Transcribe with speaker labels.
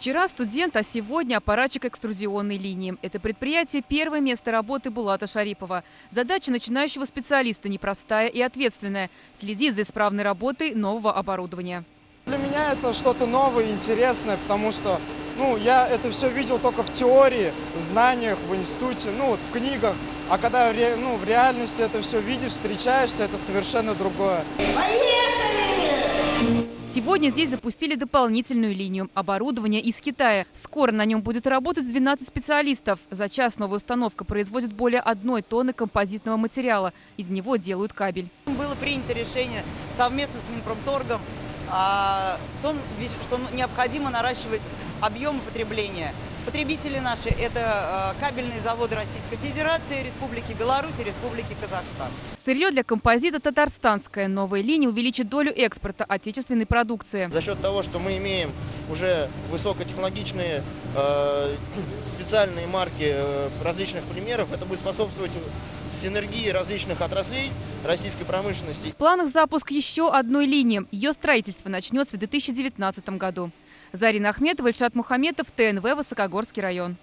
Speaker 1: Вчера студент, а сегодня аппаратчик экструзионной линии. Это предприятие – первое место работы Булата Шарипова. Задача начинающего специалиста непростая и ответственная – следить за исправной работой нового оборудования.
Speaker 2: Для меня это что-то новое, интересное, потому что я это все видел только в теории, в знаниях, в институте, в книгах. А когда в реальности это все видишь, встречаешься, это совершенно другое.
Speaker 1: Сегодня здесь запустили дополнительную линию оборудования из Китая. Скоро на нем будет работать 12 специалистов. За час новая установка производит более 1 тонны композитного материала. Из него делают кабель.
Speaker 3: Было принято решение совместно с Минпромторгом о том, что необходимо наращивать объемы потребления. Потребители наши – это кабельные заводы Российской Федерации, Республики Беларусь и Республики Казахстан.
Speaker 1: Сырье для композита татарстанское. Новая линия увеличит долю экспорта отечественной продукции.
Speaker 4: За счет того, что мы имеем уже высокотехнологичные специальные марки различных полимеров, это будет способствовать синергии различных отраслей российской промышленности.
Speaker 1: В планах запуск еще одной линии. Ее строительство начнется в 2019 году. Зарина Ахметова, Ильшат Мухаметов, ТНВ, Высокогорский район.